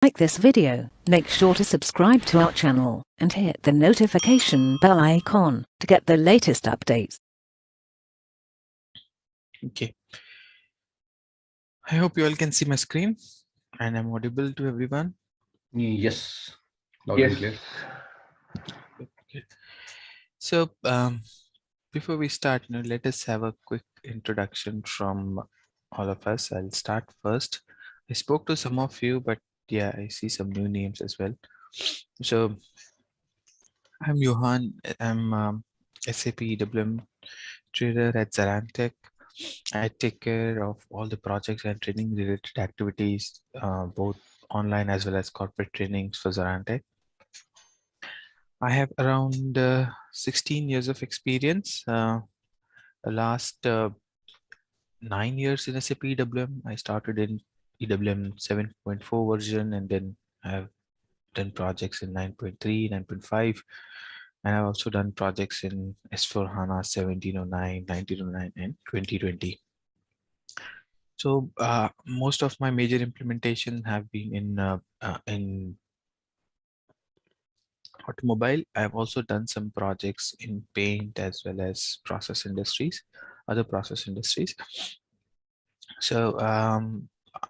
Like this video, make sure to subscribe to our channel and hit the notification bell icon to get the latest updates. Okay, I hope you all can see my screen and I'm audible to everyone. Yes, loud and clear. Okay. So before we start, let us have a quick introduction from all of us. I'll start first. I spoke to some of you, but yeah, I see some new names as well. So I'm Johan. I'm SAP EWM trader at ZaranTech. I take care of all the projects and training related activities, both online as well as corporate trainings for ZaranTech. I have around 16 years of experience. The last 9 years in SAP EWM. I started in EWM 7.4 version, and then I've done projects in 9.3, 9.5, and I've also done projects in S4HANA 1709, 1909, and 2020. So most of my major implementation have been in automobile. I've also done some projects in paint as well as process industries, other process industries. So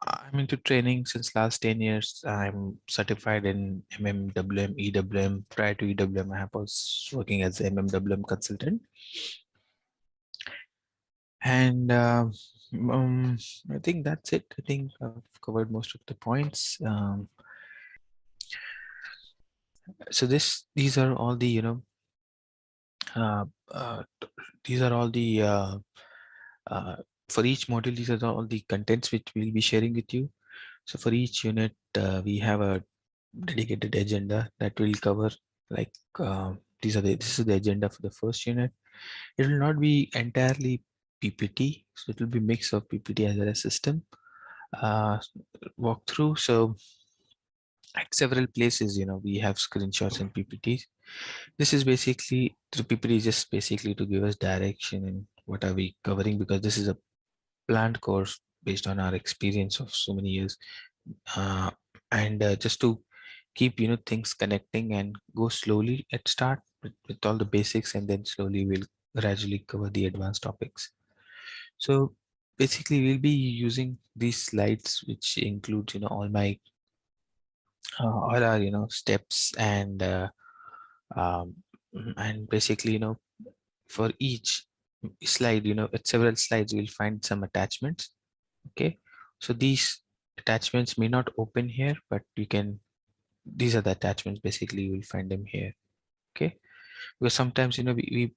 I'm into training since last 10 years. I'm certified in MMWM, EWM. Prior to EWM, I was working as an MMWM consultant. And I think that's it. I think I've covered most of the points. So these are all the, these are all the, for each module, these are all the contents which we'll be sharing with you. So for each unit, we have a dedicated agenda that will cover, like this is the agenda for the first unit. It will not be entirely PPT, so it will be mix of PPT as well as system walkthrough. So at several places, we have screenshots and PPTs. This is basically, the PPT is just basically to give us direction in what are we covering, because this is a planned course based on our experience of so many years, and just to keep things connecting and go slowly at start with all the basics, and then slowly we'll gradually cover the advanced topics. So basically we'll be using these slides, which include all my all our steps, um, and basically for each slide, at several slides we'll find some attachments. Okay, so these attachments may not open here, but these are the attachments. Basically you will find them here. Okay, because sometimes we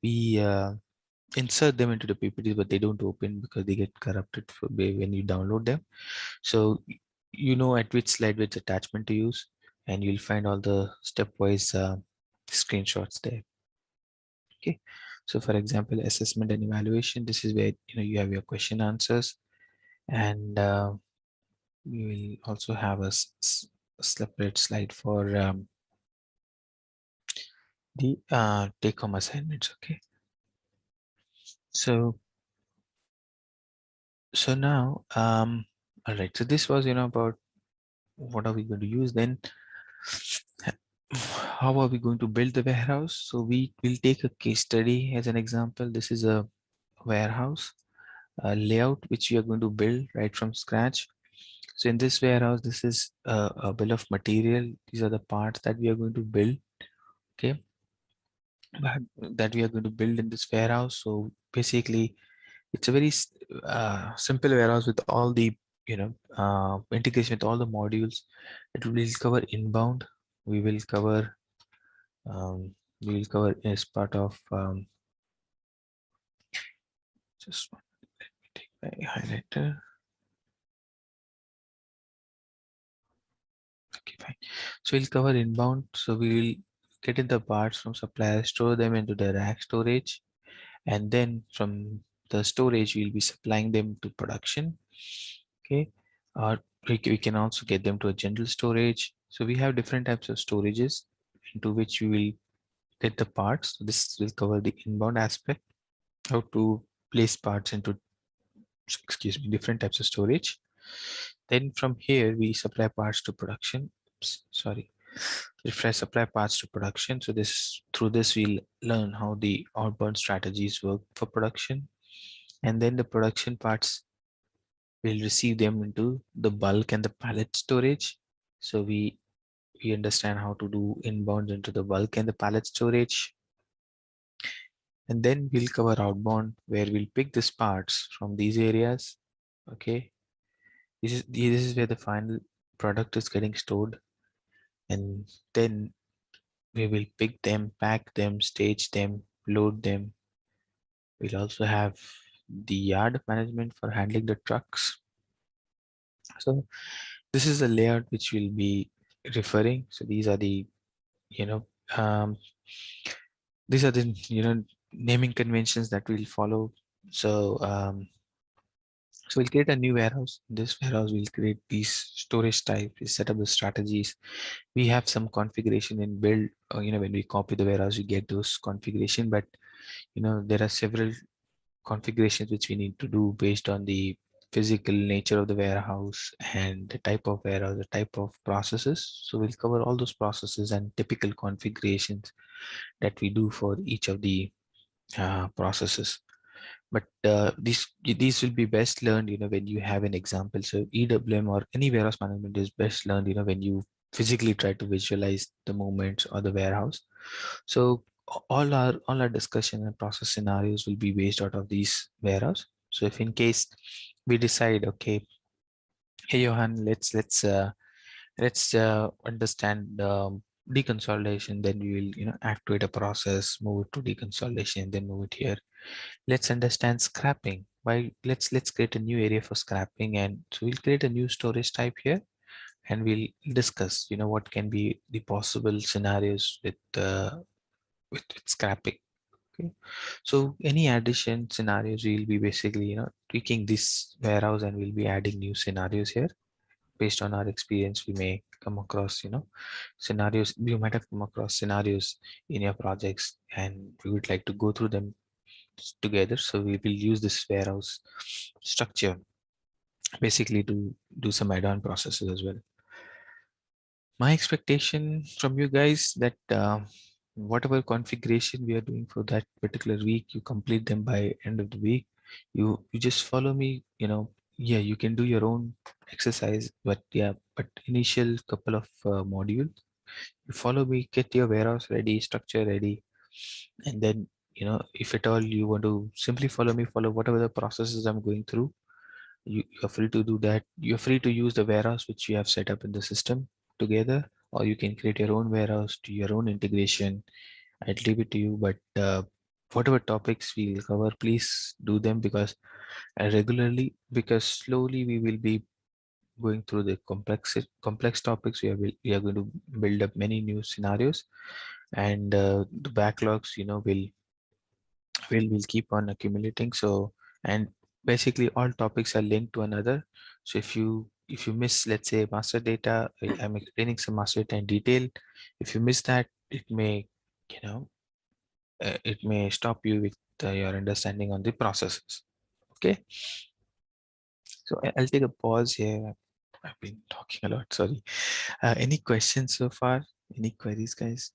insert them into the PPTs, but they don't open because they get corrupted when you download them. So at which slide which attachment to use, and you'll find all the stepwise screenshots there. Okay, so for example, assessment and evaluation, this is where you have your question answers, and we will also have a separate slide for the take-home assignments. Okay, so now all right, so this was about what are we going to use. Then how are we going to build the warehouse? So we will take a case study as an example. This is a warehouse layout which we are going to build right from scratch. So in this warehouse, this is a bill of material. These are the parts that we are going to build. Okay, that we are going to build in this warehouse. So basically it's a very simple warehouse with all the integration with all the modules. It will cover inbound. We will cover as part of just let me take my highlighter. Okay, fine. So we'll cover inbound. So we will get in the parts from suppliers, store them into the rack storage, and then from the storage we'll be supplying them to production. Okay, or we can also get them to a general storage. So we have different types of storages into which we will get the parts. So this will cover the inbound aspect, how to place parts into different types of storage. Then from here we supply parts to production. refresh supply parts to production. So through this we'll learn how the outbound strategies work for production, and then the production parts we'll receive them into the bulk and the pallet storage. So we understand how to do inbound into the bulk and the pallet storage, and then we'll cover outbound where we'll pick these parts from these areas. Okay, this is where the final product is getting stored, and then we will pick them, pack them, stage them, load them. We'll also have the yard management for handling the trucks. So this is the layout which we'll be referring. So these are the, you know, um, these are the, naming conventions that we'll follow. So, so we'll create a new warehouse. In this warehouse, we'll create these storage types, we set up the strategies. We have some configuration in build, when we copy the warehouse, we get those configuration, but there are several configurations which we need to do based on the physical nature of the warehouse and the type of warehouse, the type of processes. So we'll cover all those processes and typical configurations that we do for each of the processes. But these will be best learned, when you have an example. So EWM or any warehouse management is best learned, when you physically try to visualize the movements or the warehouse. So all our discussion and process scenarios will be based out of these warehouse. So if in case we decide, okay, hey Johan, let's understand deconsolidation, then we will activate a process, move it to deconsolidation, then move it here. Let's understand scrapping. Why? Let's create a new area for scrapping, and so we'll create a new storage type here, and we'll discuss what can be the possible scenarios with scrapping. Okay, so any addition scenarios, we'll be basically tweaking this warehouse, and we'll be adding new scenarios here based on our experience. We may come across scenarios, you might have come across scenarios in your projects, and we would like to go through them together. So we will use this warehouse structure basically to do some add-on processes as well. My expectation from you guys that whatever configuration we are doing for that particular week, you complete them by end of the week. You just follow me. Yeah, you can do your own exercise, but but initial couple of modules, you follow me, get your warehouse ready, structure ready, and then if at all you want to simply follow me, follow whatever the processes I'm going through, you're free to do that. You're free to use the warehouse which you have set up in the system together, or you can create your own warehouse to your own integration. I'll leave it to you, but whatever topics we'll cover, please do them, because because slowly we will be going through the complex topics. We are going to build up many new scenarios, and the backlogs will keep on accumulating. So, and basically all topics are linked to another. So if you miss, let's say, master data, I'm explaining some master data in detail. If you miss that, you know it may stop you with your understanding on the processes. Okay, so I'll take a pause here. I've been talking a lot, sorry. Any questions so far? Any queries, guys?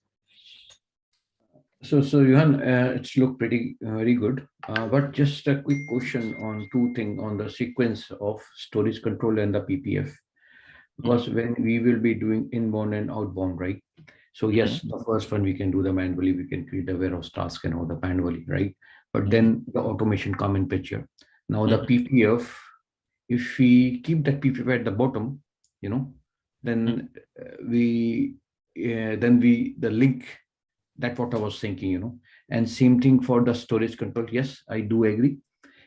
So Johan, it's looked pretty very good. But just a quick question on two things on the sequence of storage control and the PPF. Because when we will be doing inbound and outbound, right? So yes, the first one we can do the manually, we can create the warehouse task and all the manually, right? But then the automation come in picture. Now the PPF, if we keep that PPF at the bottom, then the link, that's what I was thinking. And same thing for the storage control. Yes, I do agree.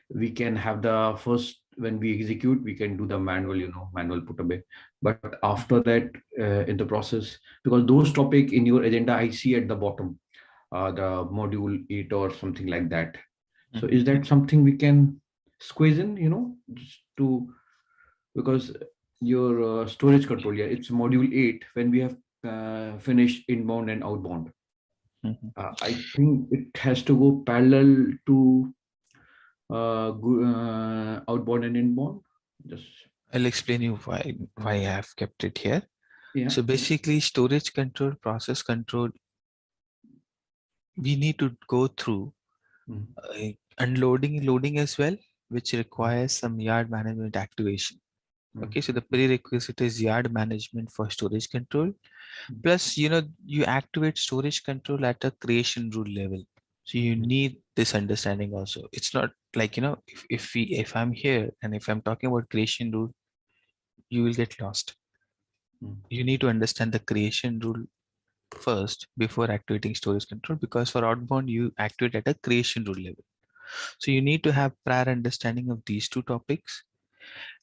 We can have the first, when we execute, we can do the manual put away. But after that, in the process, because those topic in your agenda, I see at the bottom, the module 8 or something like that. So is that something we can squeeze in, just to, because your storage control, yeah, it's module 8 when we have finished inbound and outbound. I think it has to go parallel to outbound and inbound. Just I'll explain you why I have kept it here. Yeah. So basically storage control, process control, we need to go through unloading, loading as well, which requires some yard management activation. Okay, so the prerequisite is yard management for storage control. Plus, you activate storage control at a creation rule level. So you need this understanding also. It's not like, if I'm here and if I'm talking about creation rule, you will get lost. You need to understand the creation rule first before activating storage control, because for outbound, you activate at a creation rule level. So you need to have prior understanding of these two topics.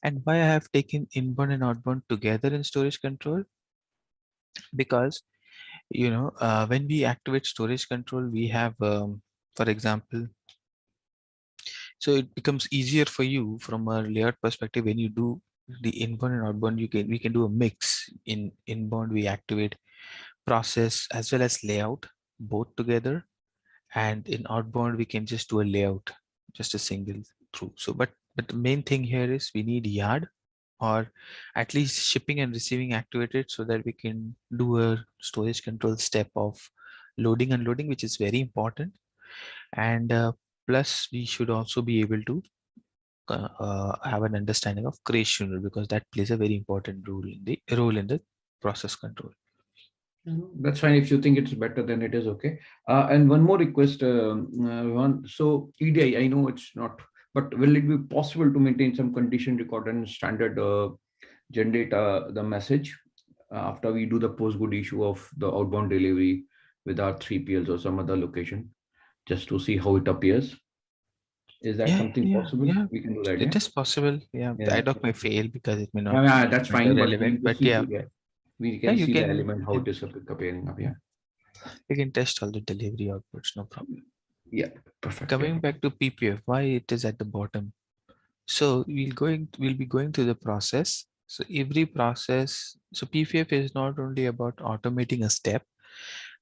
And why I have taken inbound and outbound together in storage control, because when we activate storage control, we have for example, so it becomes easier for you from a layout perspective. When you do the inbound and outbound, we can do a mix. In inbound, we activate process as well as layout both together, and in outbound we can just do a layout, just a single through. So but the main thing here is we need yard, or at least shipping and receiving activated, so that we can do a storage control step of loading, unloading, which is very important. And plus we should also be able to have an understanding of creation rule, because that plays a very important role in the process control. That's fine. If you think it's better, then it is okay. And one more request, one. So EDI, I know it's not, but will it be possible to maintain some condition record and standard generate the message after we do the post good issue of the outbound delivery with our 3PLs or some other location, just to see how it appears? Is that something possible? Yeah, We can do that, yeah? it is possible. Yeah, the Yeah. IDOC may fail because it may not Yeah, that's be fine, but we relevant, but see, yeah, yeah, we can you see the can element, how it is appearing up, yeah. you can test all the delivery outputs, no problem. Yeah, perfect. Coming back to PPF, why it is at the bottom. So we'll be going through the process. So every process, so PPF is not only about automating a step,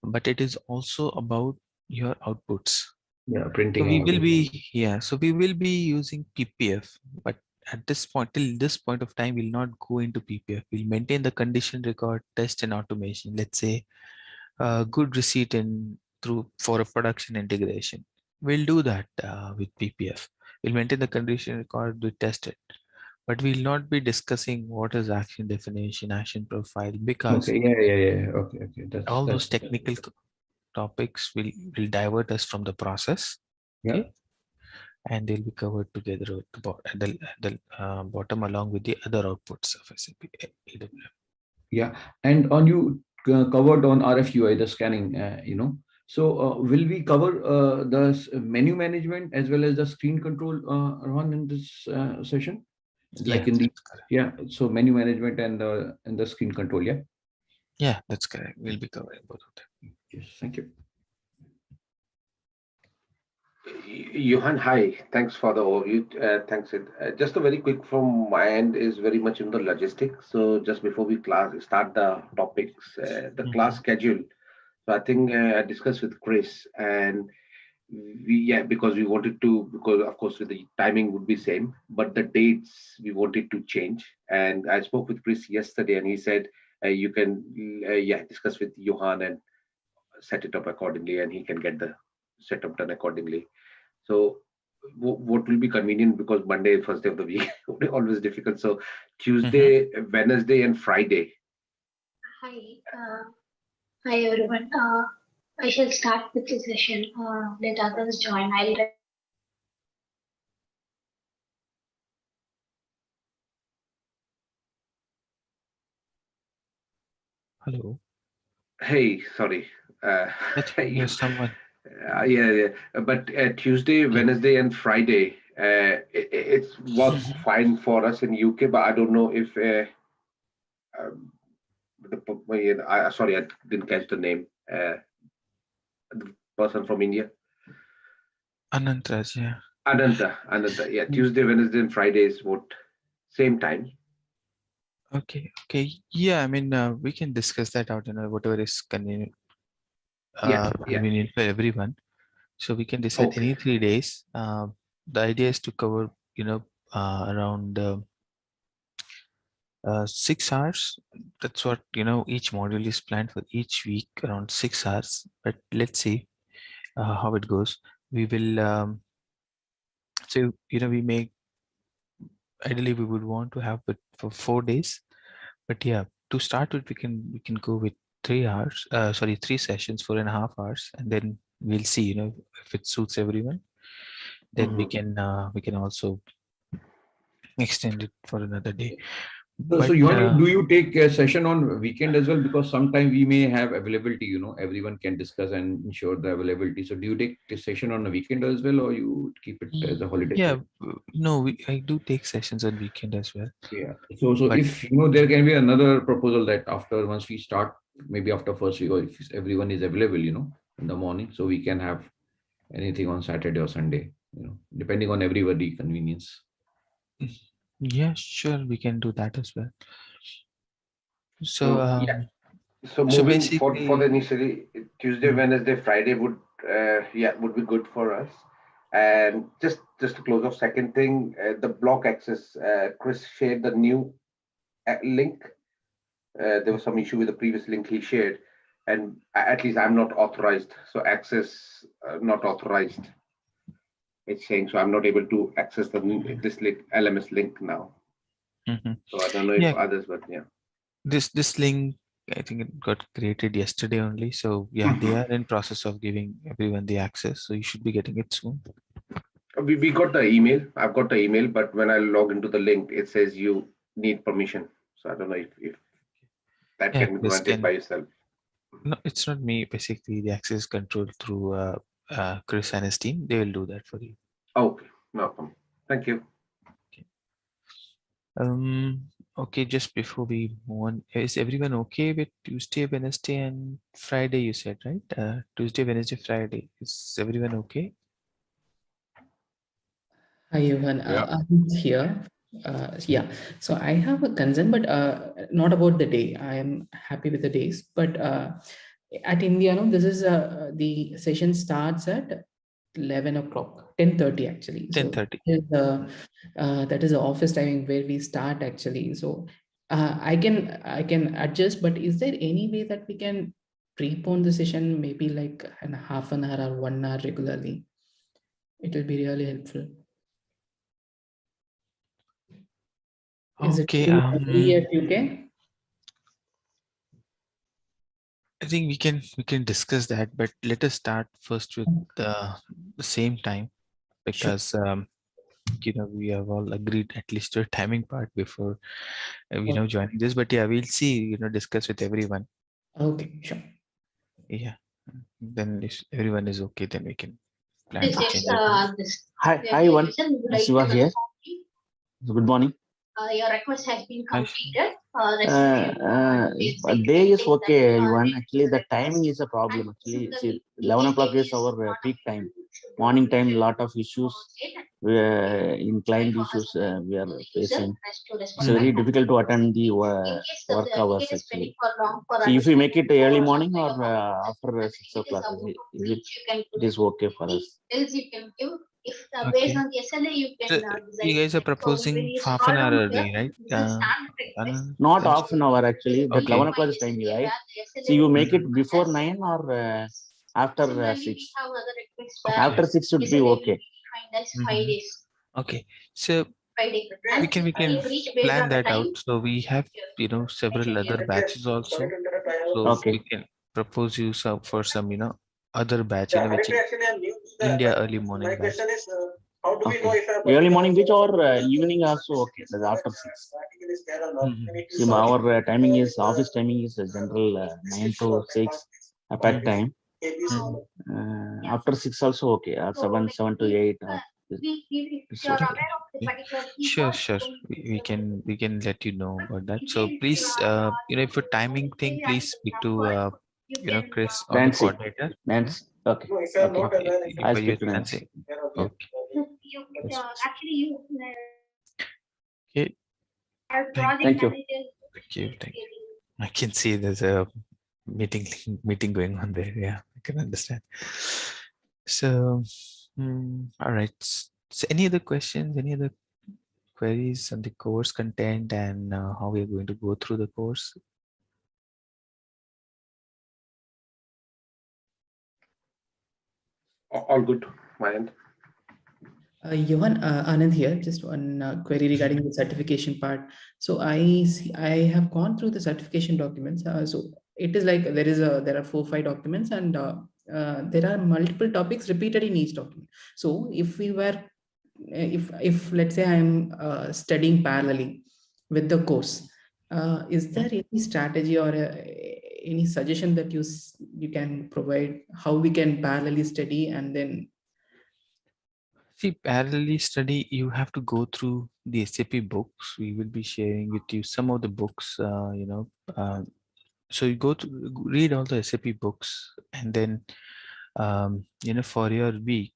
but it is also about your outputs. Yeah, So printing we and will be, so we will be using PPF, but at this point, till this point of time, we'll not go into PPF. We'll maintain the condition record, test and automation. Let's say good receipt in through for a production integration. We'll do that with PPF. We'll maintain the condition record, we test it, but we'll not be discussing what is action definition, action profile, because okay, yeah. Okay. all those That's technical topics will divert us from the process. yeah. Okay, and they'll be covered together at the bottom, along with the other outputs of SAP EWM. Yeah, and on you covered on RFUI, the scanning, So will we cover the menu management as well as the screen control, Rohan, in this session? Yeah, Like in the, that's correct. yeah, so menu management and the screen control, yeah? Yeah, that's correct. We'll be covering both of them. Yes, thank you. Johan, hi. Thanks for the overview. Thanks. Just a very quick from my end is very much in the logistics. So just before we start the topics, the class schedule. So I think I discussed with Chris, and because we wanted to, because of course with the timing would be same, but the dates we wanted to change. And I spoke with Chris yesterday, and he said you can discuss with Johan and set it up accordingly, and he can get the setup done accordingly. So what will be convenient, because Monday, first day of the week, always difficult. So Tuesday, Wednesday, and Friday. Hi, hi everyone. I shall start with the session. Let others join. Hello. Hey, sorry. There's someone. Yeah. But Tuesday, Wednesday, and Friday, it works fine for us in UK. But I don't know if sorry, I didn't catch the name. The person from India. Anantraj, yeah. Ananta. Yeah, Tuesday, Wednesday, and Friday is what same time. Okay. Yeah, I mean, we can discuss that out, whatever is convenient. Convenient for everyone. So we can decide any 3 days. The idea is to cover, around 6 hours. That's what, each module is planned for each week, around 6 hours. But let's see how it goes. We will, we may, ideally we would want to have it for 4 days. But yeah, to start with, we can go with 3 hours, 3 sessions, 4.5 hours, and then we'll see, if it suits everyone. Then we can also extend it for another day. So Johan, do you take a session on weekend as well? Because sometimes we may have availability, everyone can discuss and ensure the availability. So do you take a session on a weekend as well, or you keep it as a holiday? Yeah, no, I do take sessions on weekend as well. Yeah. So if, there can be another proposal that once we start, maybe after first week, or if everyone is available, in the morning, so we can have anything on Saturday or Sunday, depending on everybody convenience. Yeah, sure, we can do that as well. So So moving for basically, the initially Tuesday, Wednesday, Friday would be good for us. And just to close off, second thing, the block access. Chris shared the new link. There was some issue with the previous link he shared, and at least I'm not authorized. So access not authorized. It's saying so I'm not able to access this link, LMS link now. So I don't know if others, but yeah. This link, I think it got created yesterday only. So yeah, they are in process of giving everyone the access. So you should be getting it soon. We got the email. I've got the email, but when I log into the link, it says you need permission. So I don't know if that can be granted by yourself. No, it's not me. Basically, the access is controlled through Chris and his team. They will do that for you. Okay, no problem. Thank you. Okay, just before we move on, is everyone okay with Tuesday, Wednesday, and Friday? You said, right? Tuesday, Wednesday, Friday. Is everyone okay? Hi, Johan. I'm here. Yeah, so I have a concern, but not about the day. I am happy with the days, but at India, this is the session starts at 11 o'clock, 10:30 actually. 10:30. So that is the office timing where we start actually. So I can adjust, but is there any way that we can prepone the session, maybe like a half an hour or 1 hour regularly? It will be really helpful. Is Okay. it at UK? I think we can discuss that, but let us start first with the same time, because we have all agreed at least to a timing part before joining this. But yeah, we'll see. Discuss with everyone. Okay, sure. Yeah. Then if everyone is okay, then we can plan to change it. Hi, everyone. Shiva here. So good morning. Your request has been completed. Day is okay, everyone. Actually, the timing is a problem. Actually, 11 o'clock is our peak time. Morning time, lot of issues. In client issues we are facing. It's very difficult to attend the work hours actually. So if we make it early morning or after 6 o'clock, it is okay for us. Based on the SLA, you can you guys are proposing half an hour early, right? Not half an hour actually, but 11 o'clock is time, right? So you make it before 9 or after 6? After 6 should be okay. Okay, so we can plan that out. So we have several other batches also. So Okay. we can propose you for some other batch, which is India early morning batch. Okay. Early morning which or evening also okay. That's after 6. See, our timing is office timing is general 9 to 6 pack time. After 6 also okay. 7 to 8. Sure. We can let you know about that. So please, if a timing thing, please speak to Chris or the coordinator. Nancy. Okay. I speak to Nancy. Okay. Okay. Thank you. Thank you. I can see there's a meeting going on there. Yeah, I can understand. So, all right. So any other questions? Any other queries on the course content and how we are going to go through the course? All good, my end. Johan, Anand here, just one query regarding the certification part. So I have gone through the certification documents. So it is like there are 4-5 documents, and there are multiple topics repeated in each document. So if let's say I'm studying parallelly with the course, is there any strategy or any suggestion that you can provide how we can parallelly study and then? See, parallelly study, you have to go through the SAP books. We will be sharing with you some of the books, so you go to read all the SAP books, and then, for your week,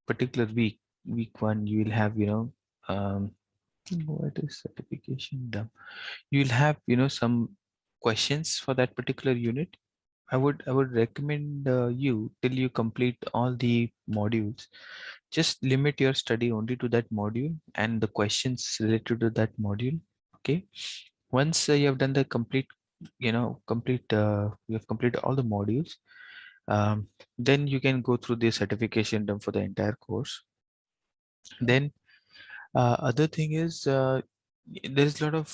particular week 1, you will have, what is certification done? You will have, some questions for that particular unit. I would recommend you till you complete all the modules. Just limit your study only to that module and the questions related to that module. Okay. Once you have done the complete, you have completed all the modules, then you can go through the certification done for the entire course. Then other thing is there is a lot of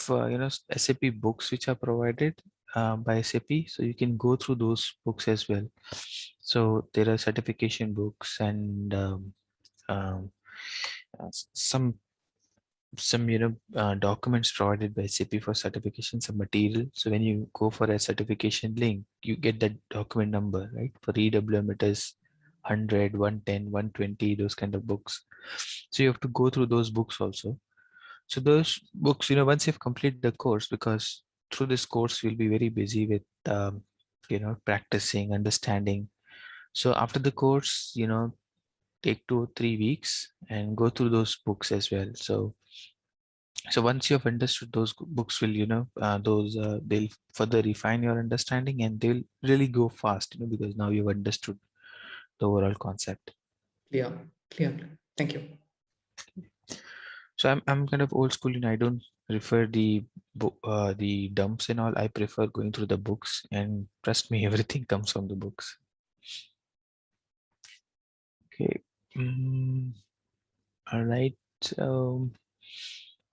SAP books which are provided by SAP, so you can go through those books as well. So there are certification books and um, some documents provided by SAP for certification, some material. So when you go for a certification link, you get that document number, right? For EWM it is 100, 110, 120, those kind of books. So you have to go through those books also. So those books, once you've completed the course, because through this course we'll be very busy with practicing, understanding. So after the course, take 2 or 3 weeks and go through those books as well. So once you have understood, those books will, they'll further refine your understanding, and they'll really go fast, because now you've understood the overall concept. Clear. Thank you. So I'm kind of old school, I don't refer the dumps and all. I prefer going through the books, and trust me, everything comes from the books. Okay. All right.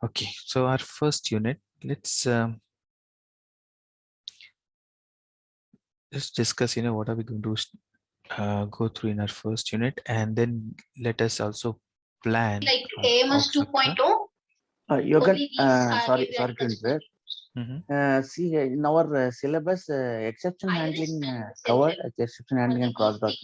Okay. So our first unit, let's discuss, what are we going to go through in our first unit, and then let us also plan like AMS 2.0. You can, sorry to interrupt. See, in our syllabus, exception handling covered, exception handling and cross docking.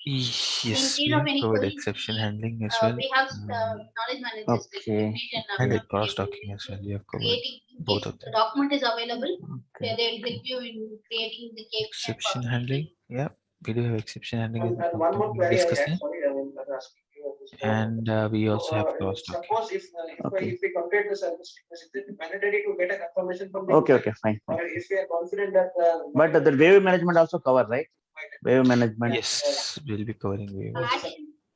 Yes, we have covered exception handling as well. We have knowledge management. Okay. And the cross docking as well. You have covered both of them. The document is available. Okay. They will help you in creating the KPI. Exception handling. Yeah, we do have exception handling. And one more query I had, sorry, I will ask you this one. And we also have cross docking. Suppose if we complete the service, is it mandatory to get a confirmation from the Okay, fine. or if we are confident that But the wave management also cover, right? Wave management. Yes, we'll be covering wave.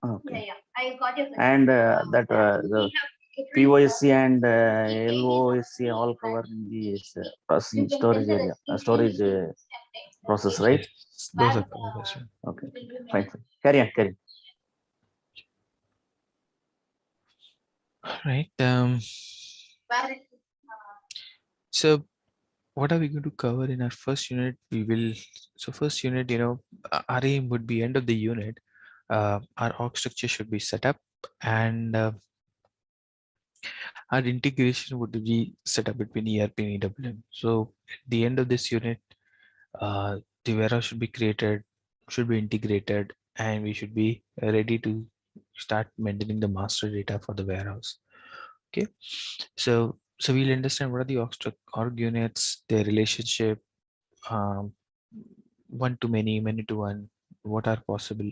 Okay. Yeah, I got your question. And the POSC and LOSC all cover in the processing storage area, storage process, right? Yes, those are covered as well. Okay, fine. Carry on. All right. So what are we going to cover in our first unit? First unit, our aim would be end of the unit. Our org structure should be set up, and our integration would be set up between ERP and EWM. So at the end of this unit, the warehouse should be created, should be integrated, and we should be ready to start maintaining the master data for the warehouse. Okay, so we'll understand what are the org units, their relationship, one to many, many to one, what are possible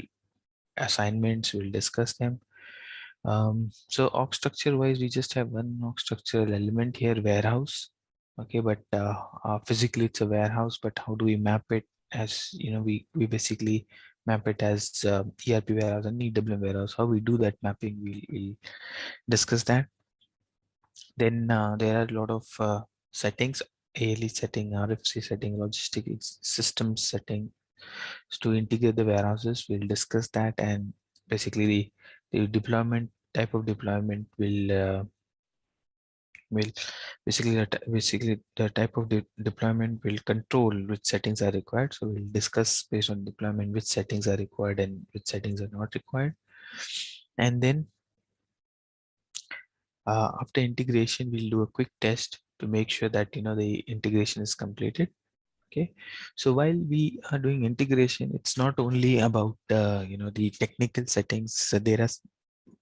assignments, we'll discuss them. So org structure wise, we just have one org structural element here, warehouse. Okay, but physically it's a warehouse, but how do we map it? As we basically map it as ERP warehouse and EWM warehouse. How we do that mapping, we'll discuss that. Then there are a lot of settings: ALE setting, RFC setting, logistics system setting. So to integrate the warehouses, we'll discuss that, and basically the deployment type of deployment will basically the type of deployment will control which settings are required. So we'll discuss based on deployment which settings are required and which settings are not required. And then after integration, we'll do a quick test to make sure that the integration is completed. Okay, so while we are doing integration, it's not only about the technical settings. So there are,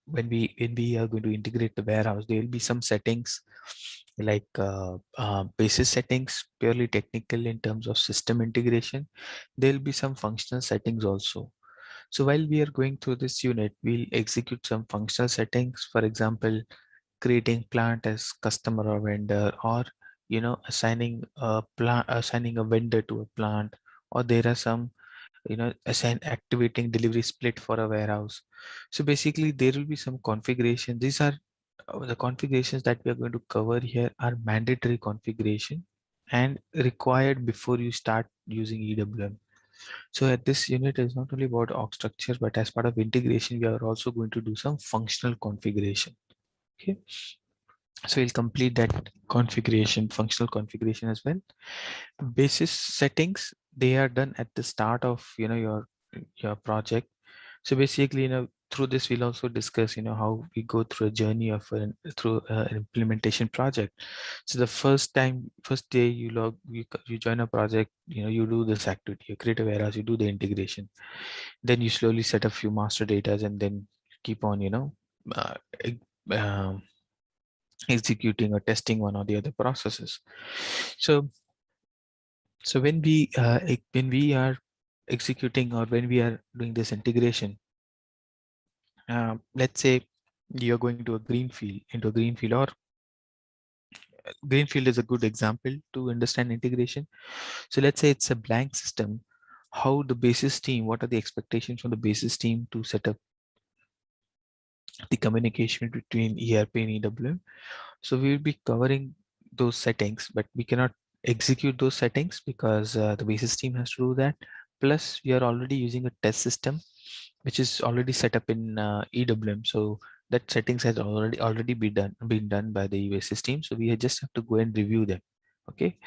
when we are going to integrate the warehouse, there will be some settings like basis settings, purely technical in terms of system integration. There will be some functional settings also. So while we are going through this unit, we'll execute some functional settings. For example, creating plant as customer or vendor, or assigning a vendor to a plant, or there are some activating delivery split for a warehouse. So basically there will be some configuration. These are the configurations that we are going to cover here are mandatory configuration and required before you start using EWM. So at this unit is not only about org structure, but as part of integration, we are also going to do some functional configuration. Okay, so we'll complete that configuration, functional configuration as well. Basis settings, they are done at the start of your project. So basically, through this we'll also discuss how we go through a journey of through an implementation project. So the first day you join a project, you do this activity, you create a warehouse, you do the integration, then you slowly set a few master datas, and then keep on uh, um, executing or testing one or the other processes. So when we are executing, or when we are doing this integration, let's say you're going to a greenfield, or greenfield is a good example to understand integration. So let's say it's a blank system. How the basis team, what are the expectations from the basis team to set up the communication between ERP and EWM? So we will be covering those settings, but we cannot execute those settings because the basis team has to do that. Plus, we are already using a test system, which is already set up in EWM. So that settings has already been done by the basis team. So we just have to go and review them. Okay,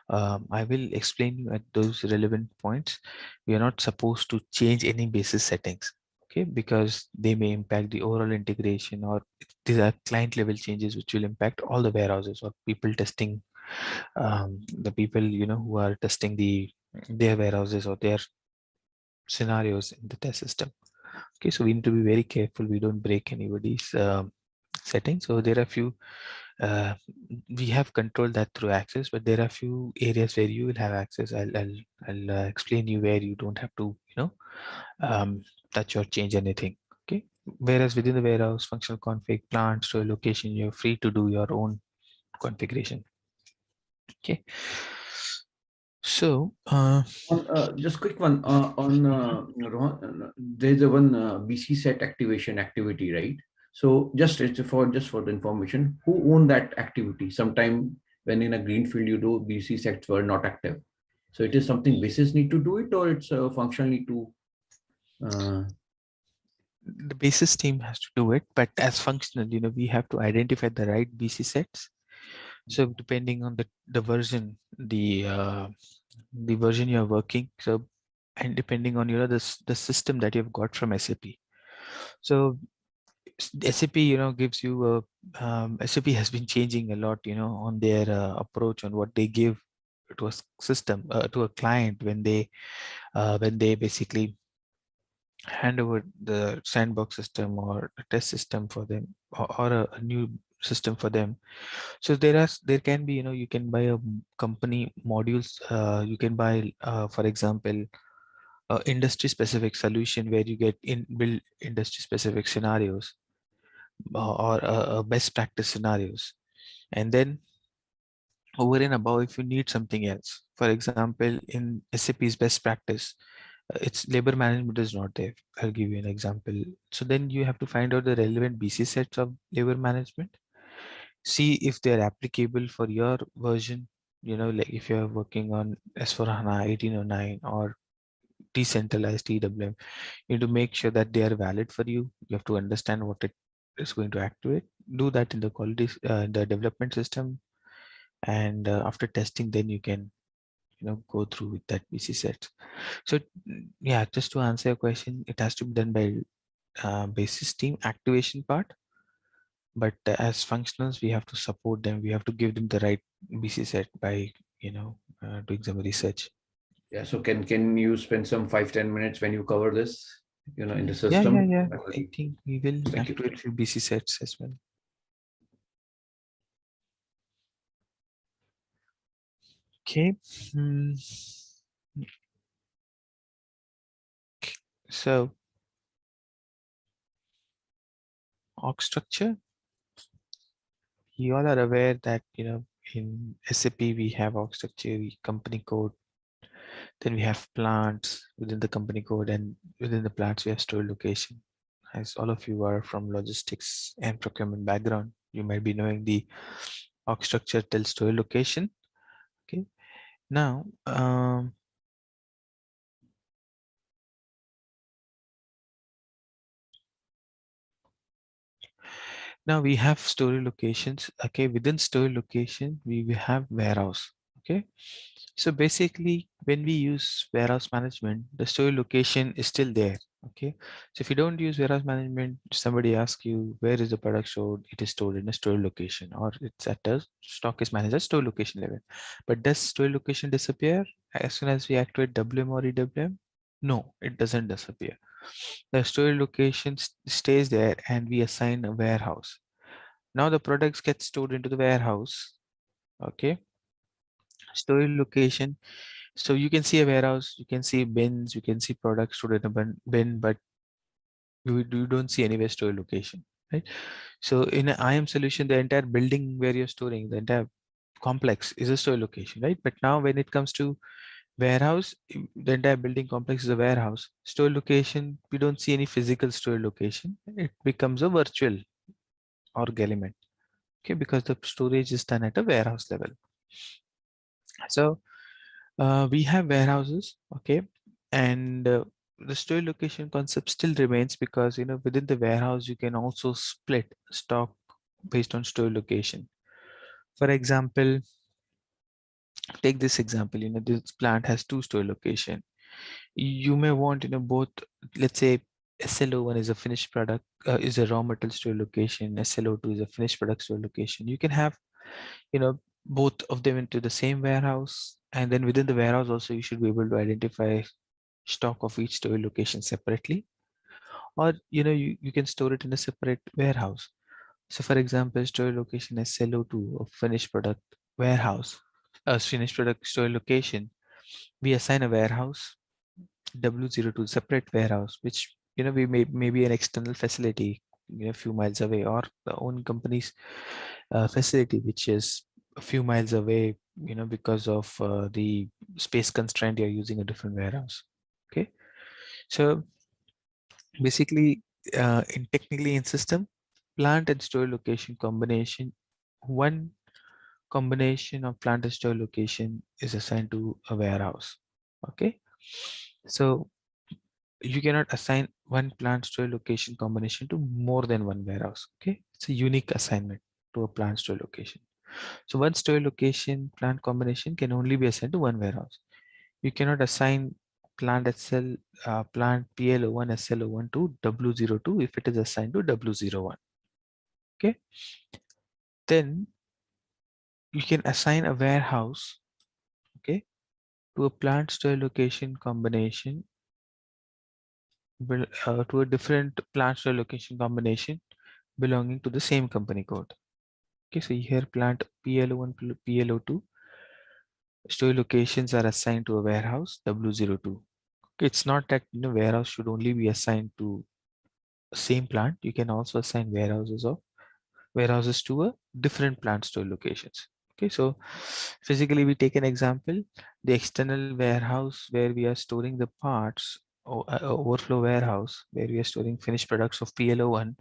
I will explain you at those relevant points. We are not supposed to change any basis settings. Okay, because they may impact the overall integration, or these are client level changes which will impact all the warehouses or people testing, the people who are testing their warehouses or their scenarios in the test system. Okay, so we need to be very careful we don't break anybody's settings. So there are few we have controlled that through access, but there are few areas where you will have access. I'll explain you where you don't have to touch or change anything. Okay, whereas within the warehouse, functional config, plant, store location, you're free to do your own configuration. Okay, so Just quick one on there's a one BC set activation activity, right? So just for the information, who own that activity? Sometime when in a greenfield you do, BC sets were not active. So it is something basis need to do it, or it's functionally to the basis team has to do it, but as functional, we have to identify the right BC sets. So depending on the version, the version you're working, so, and depending on the system that you've got from SAP. So SAP gives you SAP has been changing a lot on their approach on what they give to a system, to a client, when they basically hand over the sandbox system or a test system for them, or a new system for them. So there can be, you can buy a company modules, you can buy for example industry specific solution where you get build industry specific scenarios, or best practice scenarios. And then over and above, if you need something else, for example in SAP's best practice, it's labor management is not there. I'll give you an example. So then you have to find out the relevant BC sets of labor management, See if they're applicable for your version. Like if you're working on S/4HANA 1809 or decentralized EWM, you need to make sure that they are valid for you. You have to understand what it is going to activate. Do that in the quality, the development system, and after testing, then you can go through with that BC set. So yeah, just to answer your question, it has to be done by basis team activation part, but as functionals we have to support them. We have to give them the right BC set by doing some research. Yeah. So can you spend some 5-10 minutes when you cover this, in the Yeah, system? I think we will Thank you. activate few BC sets as well. Okay. So org structure, you all are aware that in SAP we have org structure, company code, then we have plants within the company code, and within the plants we have store location. As all of you are from logistics and procurement background, you might be knowing the org structure tells store location. Okay. Now now we have story locations. Okay, within story location we will have warehouse. Okay, so basically when we use warehouse management, the story location is still there. Okay, so if you don't use warehouse management, somebody asks you where is the product stored, it is stored in a store location, or it's at a stock is managed at store location level. But does store location disappear as soon as we activate WM or EWM? No, it doesn't disappear. The store location stays there, and we assign a warehouse. Now the products get stored into the warehouse. Okay, storage location. So you can see a warehouse, you can see bins, you can see products stored in a bin, but you don't see anywhere storage location, right? So in an IM solution, the entire building where you're storing, the entire complex is a storage location, right? But now when it comes to warehouse, the entire building complex is a warehouse. Store location, we don't see any physical store location. It becomes a virtual org element. Okay, because the storage is done at a warehouse level. So we have warehouses. Okay, and the store location concept still remains, because within the warehouse you can also split stock based on store location. For example, take this example. This plant has two store location. You may want both. Let's say SLO1 is a finished product, is a raw material store location. SLO2 is a finished product store location. You can have both of them into the same warehouse, and then within the warehouse also you should be able to identify stock of each store location separately, or you can store it in a separate warehouse. So for example, store location SLO2 of finished product warehouse, finished product store location, we assign a warehouse W02 separate warehouse, which we maybe an external facility a few miles away, or the own company's facility which is a few miles away, because of the space constraint, you're using a different warehouse. Okay, so basically technically in system, plant and store location combination, one combination of plant and store location is assigned to a warehouse. Okay, so you cannot assign one plant store location combination to more than one warehouse. Okay, it's a unique assignment to a plant store location. So one store location plant combination can only be assigned to one warehouse. You cannot assign plant PLO1 SLO1 to W02 if it is assigned to W01. Okay, then you can assign a warehouse, okay, to a plant store location combination, to a different plant store location combination belonging to the same company code. Okay, so here plant PLO1, PLO2 store locations are assigned to a warehouse W02. It's not that warehouse should only be assigned to same plant. You can also assign warehouses to a different plant store locations. Okay, so physically we take an example, the external warehouse where we are storing the parts, or overflow warehouse where we are storing finished products of PLO1.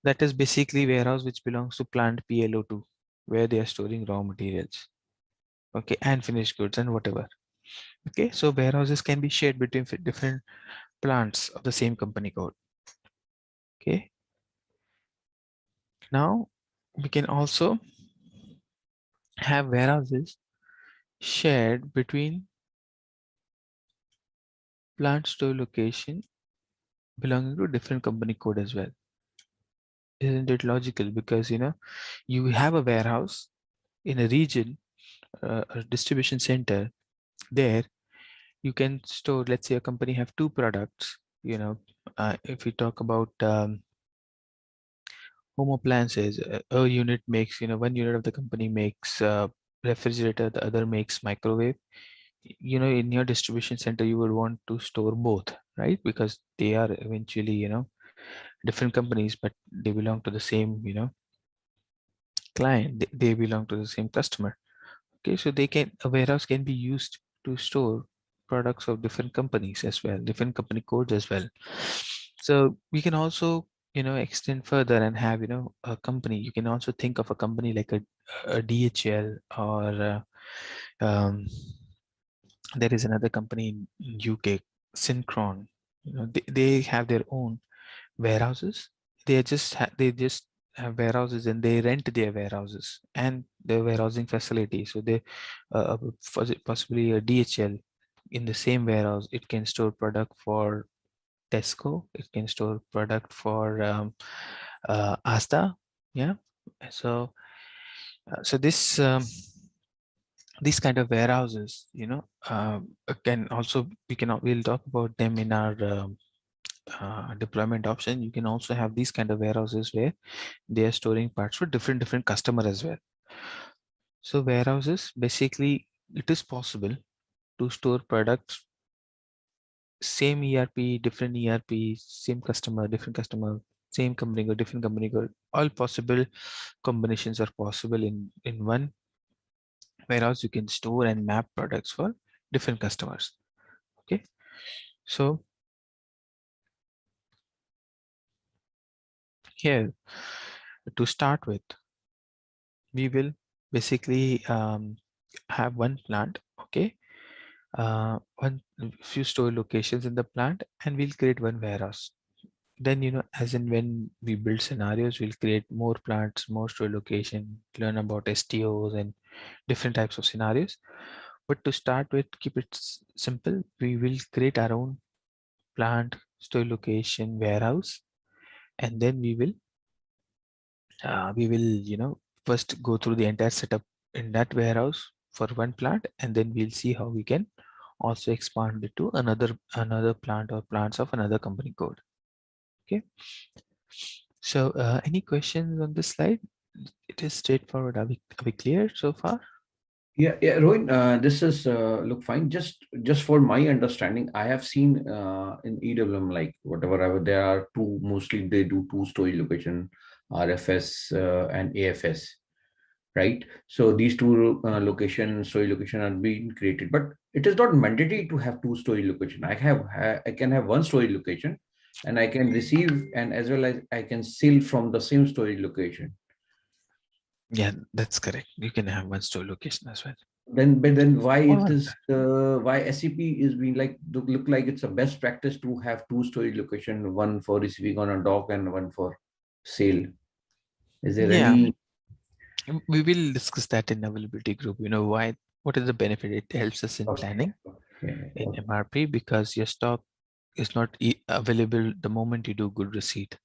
That is basically warehouse which belongs to plant PLO2, where they are storing raw materials, okay, and finished goods and whatever. Okay, so warehouses can be shared between different plants of the same company code. Okay, now we can also have warehouses shared between plant store location belonging to different company code as well. Isn't it logical? Because you have a warehouse in a region, a distribution center. There you can store, let's say a company have two products. If we talk about home appliances, a unit makes, one unit of the company makes refrigerator, the other makes microwave. In your distribution center you would want to store both, right? Because they are eventually different companies, but they belong to the same client. They belong to the same customer. Okay, so a warehouse can be used to store products of different companies as well, different company codes as well. So we can also extend further and have a company. You can also think of a company like a DHL, or there is another company in UK, Synchron. They have their own warehouses. They just have warehouses, and they rent their warehouses and their warehousing facility. So they possibly a DHL in the same warehouse, it can store product for Tesco, it can store product for Asta. Yeah. So this these kind of warehouses can also, we'll talk about them in our deployment option. You can also have these kind of warehouses where they are storing parts for different customer as well. So warehouses, basically it is possible to store products, same ERP, different ERP, same customer, different customer, same company or different company. All possible combinations are possible in one warehouse. You can store and map products for different customers. Okay, so here, to start with, we will basically have one plant. Okay, one few store locations in the plant, and we'll create one warehouse. Then as in when we build scenarios, we'll create more plants, more store location, learn about STOs and different types of scenarios. But to start with, keep it simple. We will create our own plant, store location, warehouse, and then we will first go through the entire setup in that warehouse for one plant, and then we'll see how we can also expand it to another plant or plants of another company code. Okay, so any questions on this slide? It is straightforward. Are we clear so far? Yeah, Rohit, this is look fine. Just for my understanding, I have seen in EWM, like whatever there are two, mostly they do two storage location, RFS and AFS, right? So these two storage location are being created, but it is not mandatory to have two storage location. I can have one storage location, and I can receive, and as well as I can sell from the same storage location. Yeah, that's correct. You can have one store location as well. But then why why SAP is being like look like it's a best practice to have two storage location, one for receiving on a dock and one for sale? Is there any? We will discuss that in availability group. Why? What is the benefit? It helps us in planning in MRP, because your stock is not available the moment you do good receipt.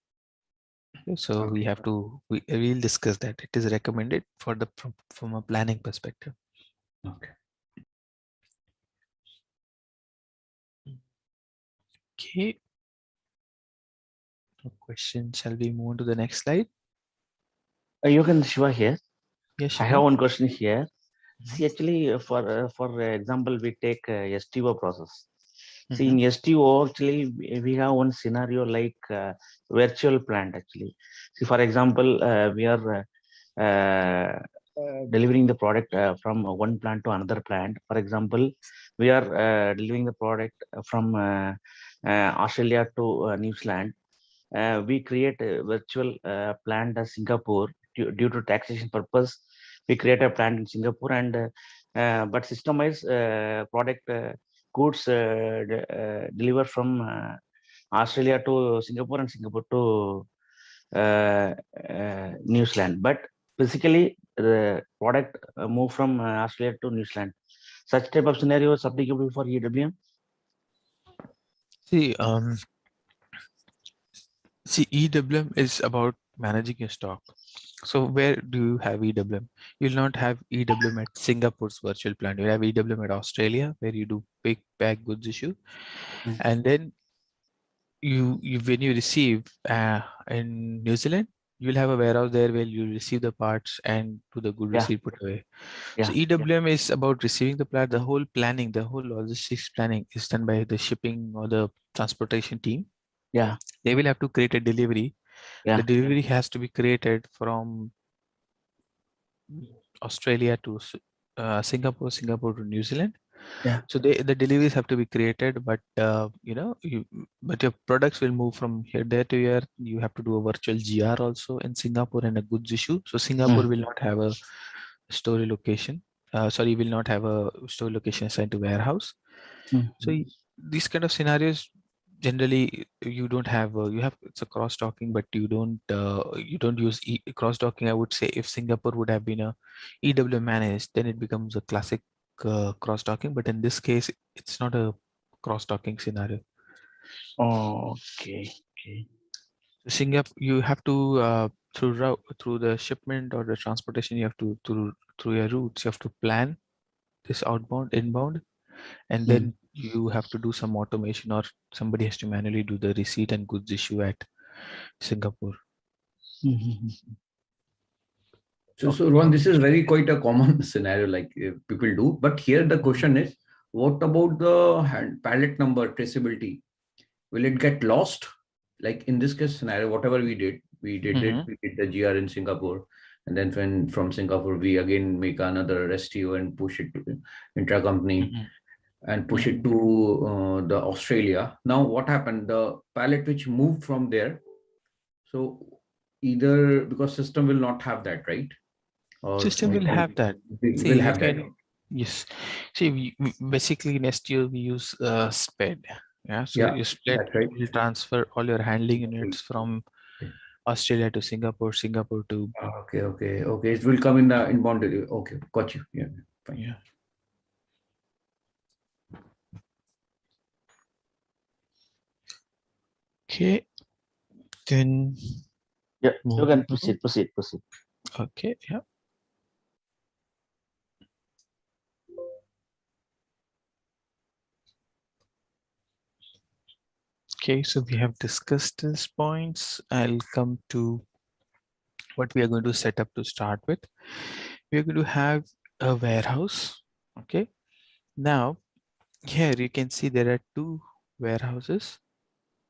So we have to, we'll discuss that. It is recommended from a planning perspective. Okay. Okay. No question. Shall we move on to the next slide? You can Shiva here. Yes, I have one question here. See, actually, for example, we take STO process. See, in STO, actually, we have one scenario like virtual plant, actually. See, for example, we are delivering the product from one plant to another plant. For example, we are delivering the product from Australia to New Zealand. we create a virtual plant in Singapore due to taxation purpose. We create a plant in Singapore, and but systemized product goods deliver from Australia to Singapore and Singapore to New Zealand. But physically, the product move from Australia to New Zealand. Such type of scenario is applicable for EWM. See, EWM is about managing your stock. So where do you have EWM? You'll not have EWM at Singapore's virtual plant. You have EWM at Australia, where you do big bag goods issue, and then you when you receive in New Zealand, you'll have a warehouse there where you receive the parts and do the good receipt put away. So EWM is about receiving the part. The whole planning, the whole logistics planning is done by the shipping or the transportation team. They will have to create a delivery. The delivery has to be created from Australia to Singapore, Singapore to New Zealand. So the deliveries have to be created, but but your products will move from here there to here. You have to do a virtual GR also in Singapore and a goods issue. So Singapore will not have a storage location. Sorry, will not have a store location assigned to warehouse. So these kind of scenarios, generally you don't have you have it's a cross docking, but you don't use cross docking. I would say if Singapore would have been a EWM managed, then it becomes a classic cross docking. But in this case, it's not a cross docking scenario. Okay. Singapore, you have to through the shipment or the transportation, you have to through your routes, you have to plan this outbound, inbound, and then you have to do some automation, or somebody has to manually do the receipt and goods issue at Singapore. So Ron, this is very quite a common scenario, like people do. But here the question is, what about the pallet number traceability? Will it get lost? Like in this case scenario, whatever we did we did the GR in Singapore, and then when from Singapore we again make another STO and push it to intra-company and push it to the Australia. Now what happened? The pallet which moved from there, so either because system will not have that, right? Or system will have that. See, will have that. Yes. See, basically in STO we use SPED. So you split, will transfer all your handling units from Australia to Singapore, Singapore to. Okay. It will come in the inbound delivery. Okay, got you. Yeah, fine. Yeah. Okay. Then. Yeah, you can proceed. Okay. Yeah. Okay, so we have discussed these points. I'll come to what we are going to set up to start with. We are going to have a warehouse. Okay. Now, here you can see there are two warehouses.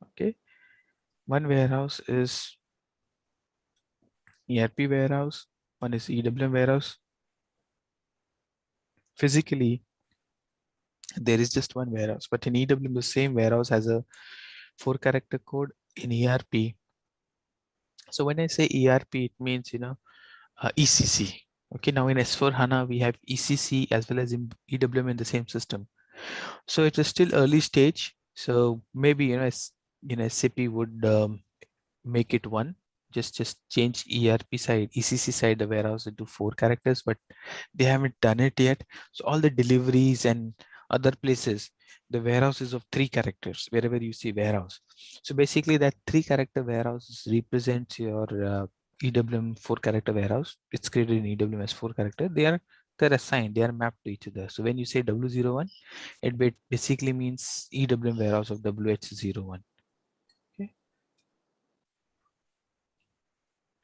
Okay. One warehouse is ERP warehouse. One is EWM warehouse. Physically, there is just one warehouse, but in EWM, the same warehouse has a 4-character code. In ERP, so when I say ERP, it means ECC. Okay, now in S/4HANA we have ECC as well as in EWM in the same system. So it is still early stage. So maybe SAP would make it one. Just change ERP side, ECC side, the warehouse into 4 characters, but they haven't done it yet. So all the deliveries and other places, the warehouse is of 3 characters wherever you see warehouse. So basically that 3-character warehouse represents your EWM 4-character warehouse. It's created in EWM as 4 character. They're assigned, they are mapped to each other. So when you say W01, it basically means EWM warehouse of WH01.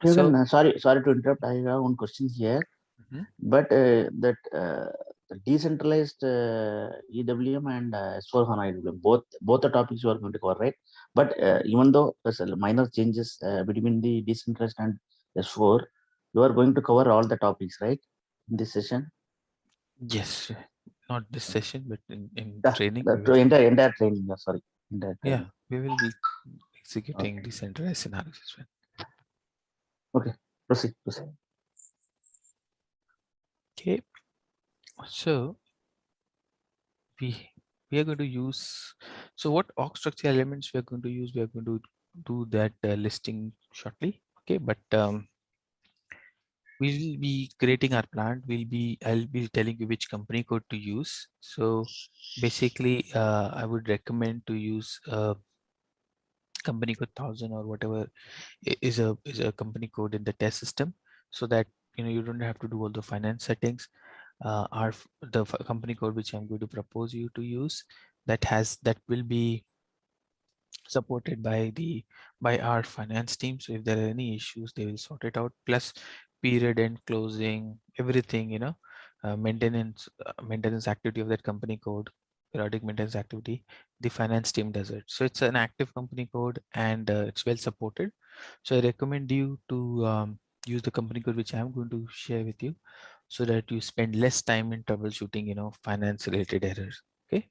So, sorry to interrupt. I have one question here. But that the decentralized EWM and S/4HANA EWM, both the topics you are going to cover, right? But even though there's minor changes between the decentralized and S4, you are going to cover all the topics, right, in this session? Yes, not this session, but in training. Entire training. Sorry. Yeah, we will be executing decentralized scenarios as well. Okay, proceed. Okay, so we are going to use, so what org structure elements we are going to use, we are going to do that listing shortly. Okay, but we will be creating our plant. I'll be telling you which company code to use. So basically I would recommend to use company code 1000 or whatever is a company code in the test system, so that you don't have to do all the finance settings. The company code which I'm going to propose you to use, that will be supported by our finance team. So if there are any issues, they will sort it out. Plus period end closing, everything, maintenance activity of that company code, periodic maintenance activity, the finance team does it. So it's an active company code, and it's well supported. So I recommend you to use the company code which I'm going to share with you, so that you spend less time in troubleshooting finance related errors. Okay,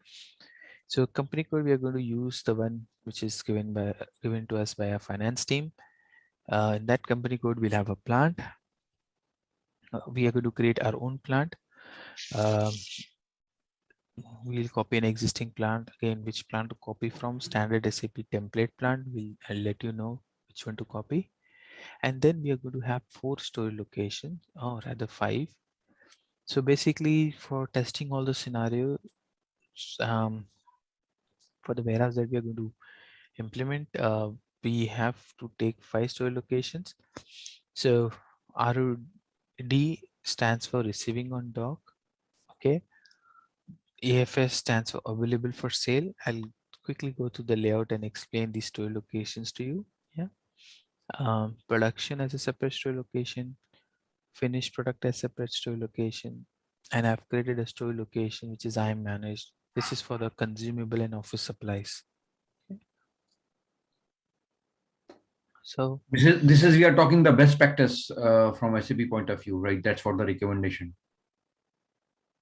so company code, we are going to use the one which is given to us by our finance team. In that company code, we'll have a plant. We are going to create our own plant. We'll copy an existing plant. Again, which plant to copy from? Standard SAP template plant. I'll let you know which one to copy. And then we are going to have 4 storage locations, or rather 5. So basically, for testing all the scenarios, for the warehouse that we are going to implement, we have to take 5 storage locations. So ROD stands for receiving on dock. Okay, AFS stands for available for sale. I'll quickly go to the layout and explain these storage locations to you. Yeah, production as a separate storage location, finished product as separate storage location, and I've created a storage location which is IM managed. This is for the consumable and office supplies. So this is we are talking the best practice from SAP point of view, right? That's for the recommendation.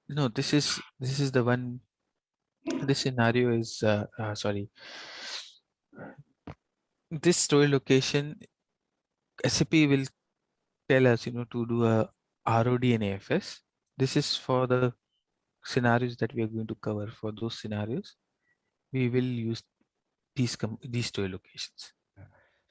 no, this is the one. This scenario is sorry. This storage location, SAP will tell us, to do a ROD and AFS. This is for the scenarios that we are going to cover. For those scenarios, we will use these storage locations.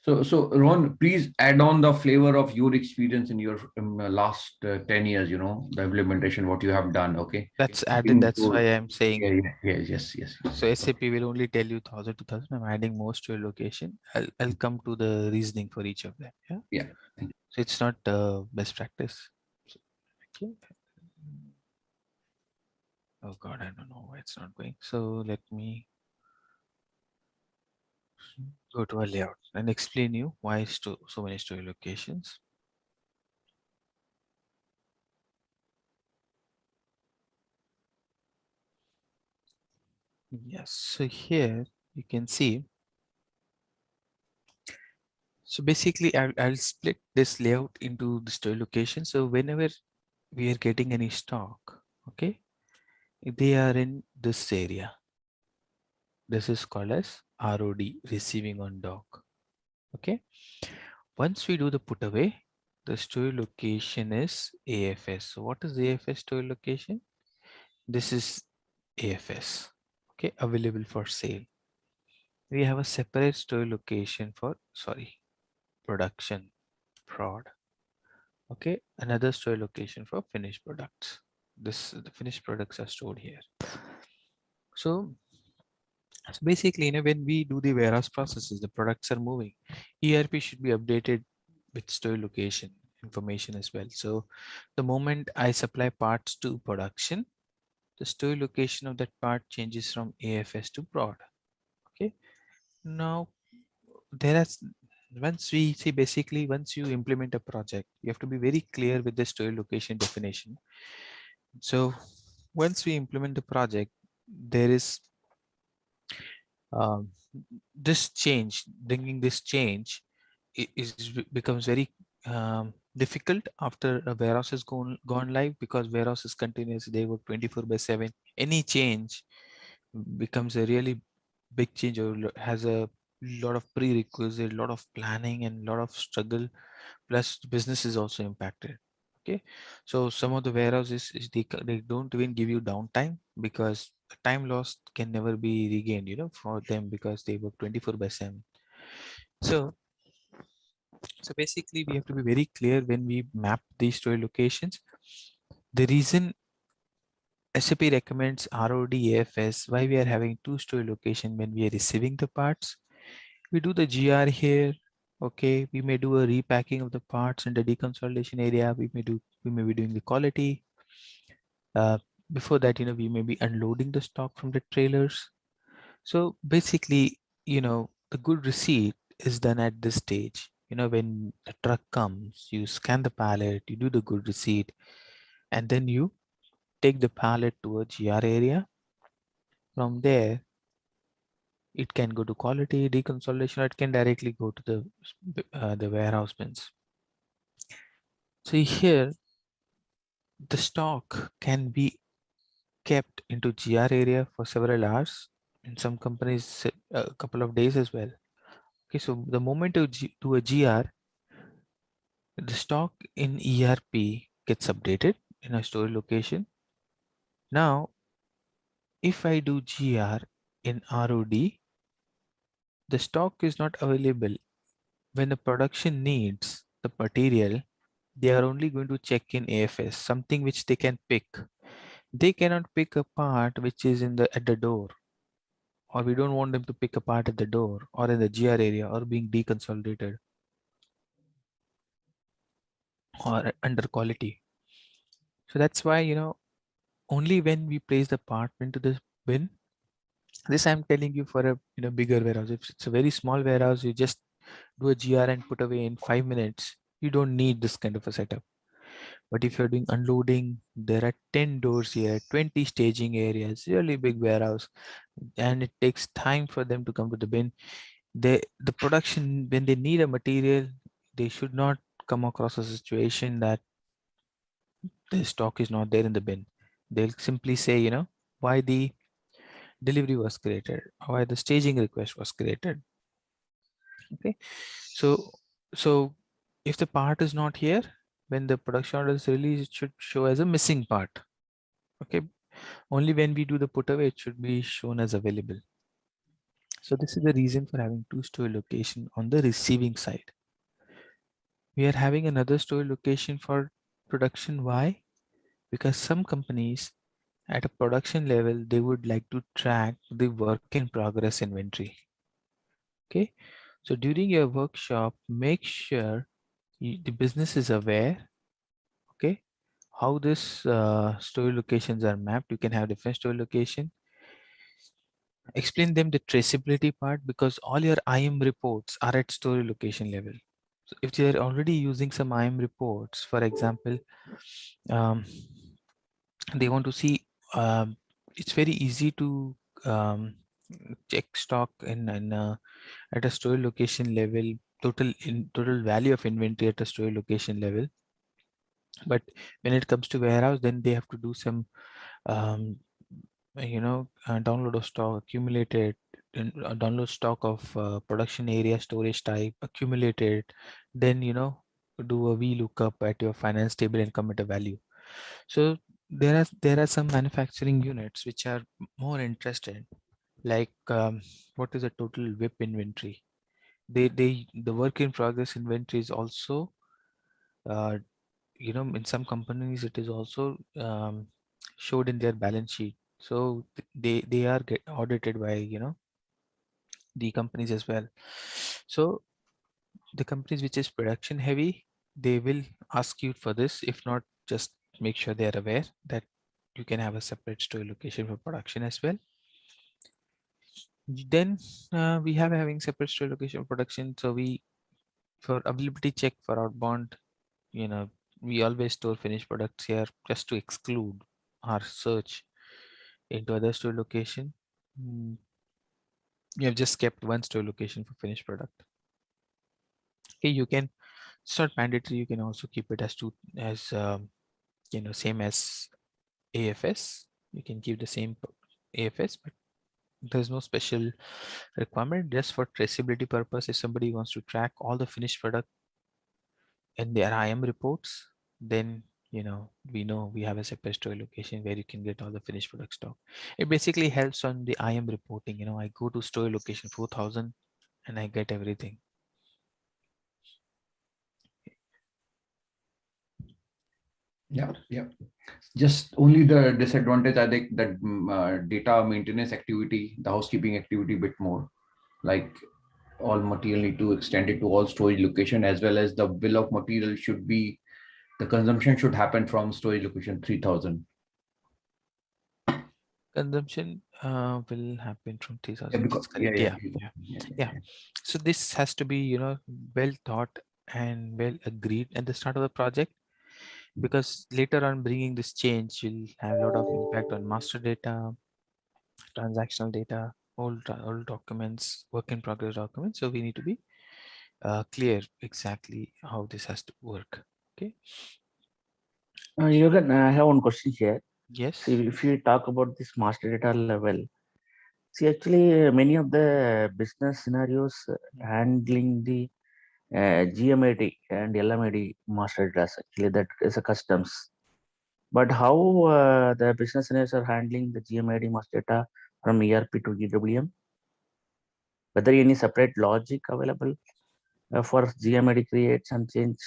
So Ron, please add on the flavor of your experience in your last 10 years, the implementation, what you have done. Okay. That's added. That's why I'm saying. Yes. So SAP will only tell you 1000 to 2000. I'm adding most to your location. I'll come to the reasoning for each of them. Yeah. Yeah. So it's not best practice. So, okay. Oh God, I don't know why it's not going. So let me go to a layout and explain you why so many storage locations. Yes, so here you can see. So basically, I'll split this layout into the storage location. So whenever we are getting any stock, okay, they are in this area. This is called as ROD, receiving on dock. Okay. Once we do the put away, the storage location is AFS. So what is AFS storage location? This is AFS. Okay, available for sale. We have a separate storage location for production, prod. Okay, another storage location for finished products. The finished products are stored here. So basically, when we do the warehouse processes, the products are moving. ERP should be updated with storage location information as well. So the moment I supply parts to production, the storage location of that part changes from AFS to prod. Okay. Now once we see, basically once you implement a project, you have to be very clear with the storage location definition. So once we implement the project, there is this change, bringing this change becomes very difficult after a warehouse has gone live, because warehouse is continuous, they work 24/7. Any change becomes a really big change, or has a lot of prerequisite, lot of planning, and lot of struggle. Plus, business is also impacted. Okay, so some of the warehouses is they don't even give you downtime, because the time lost can never be regained, for them, because they work 24/7. So basically we have to be very clear when we map these storage locations. The reason SAP recommends ROD AFS, why we are having two storage location when we are receiving the parts. We do the GR here. Okay, we may do a repacking of the parts in the deconsolidation area. We may be doing the quality. Before that, we may be unloading the stock from the trailers. So basically, the good receipt is done at this stage. When the truck comes, you scan the pallet, you do the good receipt, and then you take the pallet to a GR area. From there, it can go to quality, deconsolidation, or it can directly go to the warehouse bins. So here, the stock can be kept into GR area for several hours. In some companies, a couple of days as well. Okay, so the moment you do a GR, the stock in ERP gets updated in a storage location. Now, if I do GR in ROD, the stock is not available. When the production needs the material, they are only going to check in AFS, something which they can pick. They cannot pick a part which is at the door, or we don't want them to pick a part at the door or in the GR area or being deconsolidated or under quality. So that's why, only when we place the part into the bin, this I'm telling you for a bigger warehouse. If it's a very small warehouse, you just do a GR and put away in 5 minutes. You don't need this kind of a setup. But if you're doing unloading, there are 10 doors here, 20 staging areas, really big warehouse, and it takes time for them to come to the bin. The production, when they need a material, they should not come across a situation that the stock is not there in the bin. They'll simply say, why the delivery was created, why the staging request was created. Okay, so if the part is not here, when the production order is released, it should show as a missing part. Okay, only when we do the put away, it should be shown as available. So this is the reason for having two store location on the receiving side. We are having another store location for production. Why? Because some companies at a production level, they would like to track the work in progress inventory. Okay, so during your workshop, make sure the business is aware, okay, how this store locations are mapped. You can have different store location. Explain them the traceability part, because all your IM reports are at store location level. So if they are already using some IM reports, for example, they want to see, it's very easy to check stock at a store location level, total value of inventory at a store location level. But when it comes to warehouse, then they have to do some download of stock, accumulated, download stock of production area, storage type, accumulated, then do a VLOOKUP at your finance table and come at a value. So there are some manufacturing units which are more interested, like what is the total WIP inventory. The work in progress inventory is also in some companies it is also showed in their balance sheet. So they are get audited by the companies as well. So the companies which is production heavy, they will ask you for this. If not, just make sure they are aware that you can have a separate store location for production as well. Then we have having separate store location production. So we, for availability check for outbound, we always store finished products here just to exclude our search into other store location. We have just kept one store location for finished product. Okay, you can, it's not mandatory, you can also keep it as same as AFS. You can give the same AFS, but There's no special requirement, just for traceability purpose. If somebody wants to track all the finished product in their IM reports, then we know we have a separate store location where you can get all the finished product stock. It basically helps on the IM reporting. I go to store location 4000 and I get everything. Yeah. Just only the disadvantage, I think, that data maintenance activity, the housekeeping activity, bit more, like all material need to extend it to all storage location, as well as the bill of material should be, the consumption should happen from storage location 3000. Consumption will happen from 3000. Yeah, That's because, correct. Yeah. yeah. So this has to be well thought and well agreed at the start of the project, because later on bringing this change will have a lot of impact on master data, transactional data, old documents, work in progress documents. So we need to be clear exactly how this has to work. Okay. Yogan, I have one question here. Yes. See, if you talk about this master data level, see, actually, many of the business scenarios handling the GMID and LMID master data, actually, that is a customs. But how the business scenarios are handling the GMID master data from ERP to EWM? Whether any separate logic available for GMID creates and change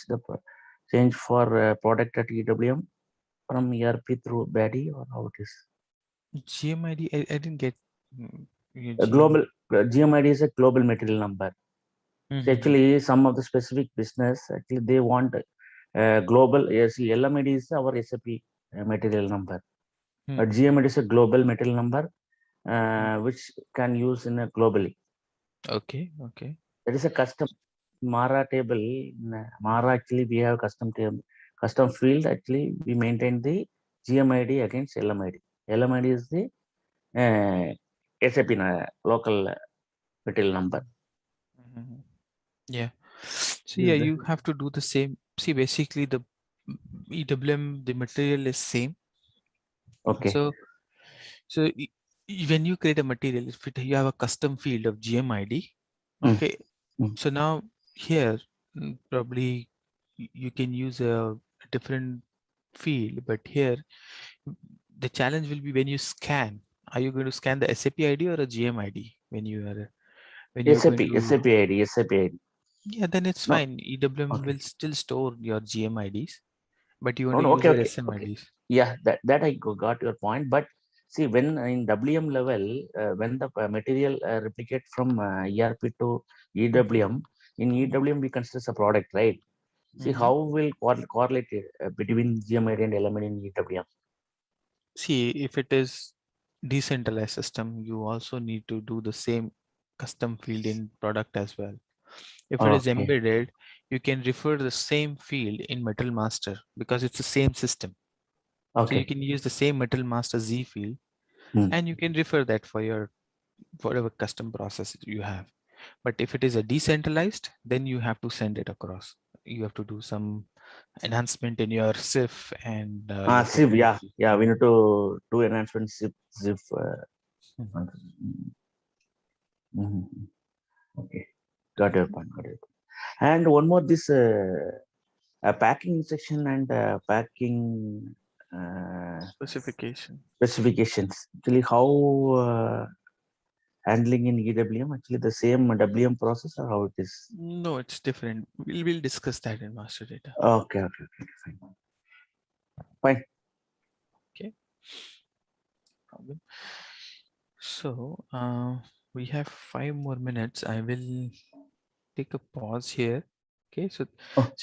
for product at EWM from ERP through BADI, or how it is? GMID, I didn't get A global GMID is a global material number. So actually, some of the specific business, actually they want global. Yes, LMID is our SAP material number. But GMID is a global material number, which can use in a globally. Okay. That is a custom Mara table. In Mara, actually, we have custom table, custom field. Actually, we maintain the GMID against LMID. LMID is the SAP local material number. Yeah. So yeah, you have to do the same. See, basically the EWM, the material is same. Okay. So when you create a material, if you have a custom field of GMID, okay. So now here probably you can use a different field, but here the challenge will be when you scan. Are you going to scan the SAP ID or a GMID when you're SAP going to SAP ID. Yeah, then it's No. fine. EWM will still store your GMIDs, but you want to No, use your okay. SMIDs. Yeah, that I got your point. But see, when in WM level, when the material replicate from ERP to EWM, in EWM we consider a product, right? See, how will correlate between GMID and element in EWM? See, if it is decentralized system, you also need to do the same custom field in product as well. If it is embedded, you can refer the same field in Metal Master because it's the same system. So you can use the same Metal Master Z field and you can refer that for your whatever custom process you have. But if it is a decentralized, then you have to send it across. You have to do some enhancement in your SIF and SIF, yeah, we need to do enhancement SIF. Okay, got your point. And one more, this packing section and packing specifications. Actually, how handling in EWM, actually the same WM process, or how it is? No, it's different. We'll discuss that in master data. Okay, fine. Okay. Problem. So we have 5 more minutes. I will take a pause here. Okay, so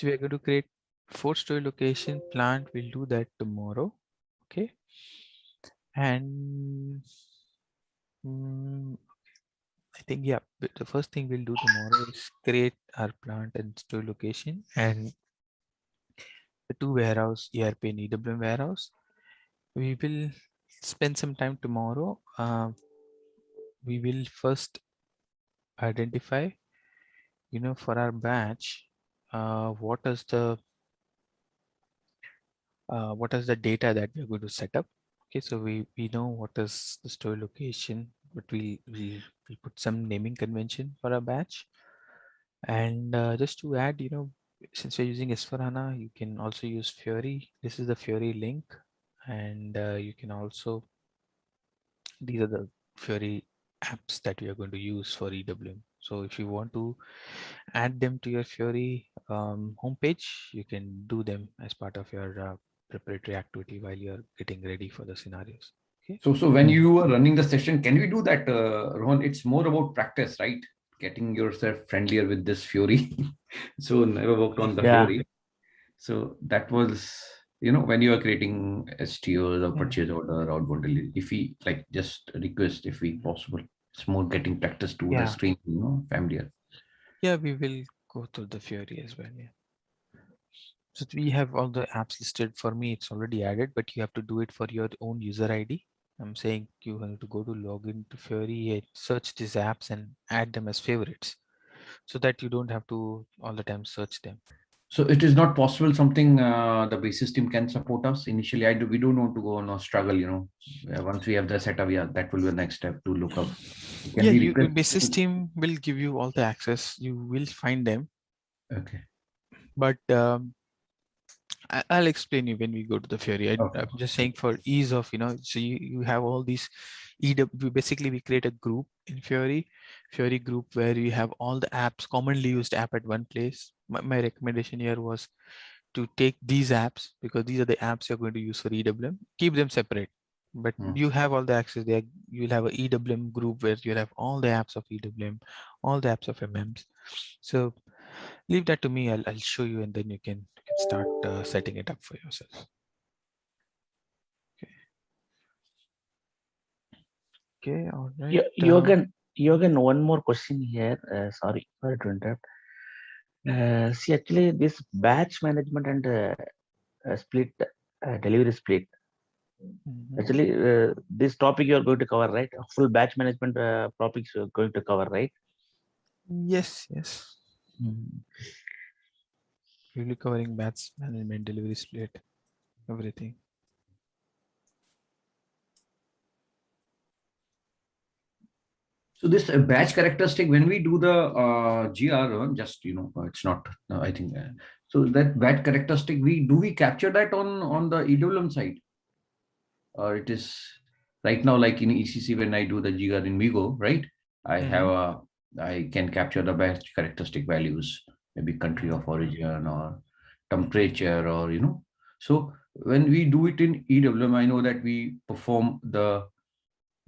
we are going to create 4 store location plant. We'll do that tomorrow. Okay, and I think the first thing we'll do tomorrow is create our plant and store location and the 2 warehouse, ERP and EWM warehouse. We will spend some time tomorrow. We will first identify, for our batch, what is the data that we're going to set up. Okay, so we know what is the store location, but we put some naming convention for a batch. And just to add, since we're using S4HANA, you can also use Fiori. This is the Fiori link, and you can also, these are the Fiori apps that we are going to use for EWM. So if you want to add them to your Fiori homepage, you can do them as part of your preparatory activity while you're getting ready for the scenarios. Okay. So when you are running the session, can we do that, Rohan? It's more about practice, right? Getting yourself friendlier with this Fiori. So never worked on the Fiori. So that was, when you are creating STOs or purchase order, outbound delivery, if we like just request, if we possible, it's more getting practice to the stream, familiar. Yeah, we will go through the Fiori as well. Yeah. So we have all the apps listed. For me, it's already added, but you have to do it for your own user ID. I'm saying you have to go to login to Fiori and search these apps and add them as favorites, so that you don't have to all the time search them. So it is not possible something the basis team can support us initially. We don't want to go on a struggle, once we have the setup, that will be the next step to look up. Your basis team will give you all the access. You will find them. Okay. But I'll explain you when we go to the Fiori. I'm just saying for ease of, so you have all these EW, basically we create a group in Fiori group where you have all the apps, commonly used app at one place. My recommendation here was to take these apps, because these are the apps you're going to use for EWM, keep them separate. But you have all the access there. You'll have a EWM group where you have all the apps of EWM, all the apps of MMs. So leave that to me. I'll show you, and then you can start setting it up for yourself. Okay. All right. Yogan, one more question here. Sorry to interrupt. See, actually, this batch management and split delivery split. Actually, this topic you are going to cover, right? Full batch management topics you are going to cover, right? Yes. We'll be covering batch management, delivery split, everything. So this batch characteristic, when we do the GR, just it's not. I think so. That batch characteristic, do we capture that on the EWM side, or it is right now like in ECC when I do the GR in Migo, right? I can capture the batch characteristic values, maybe country of origin or temperature, or So when we do it in EWM, I know that we perform the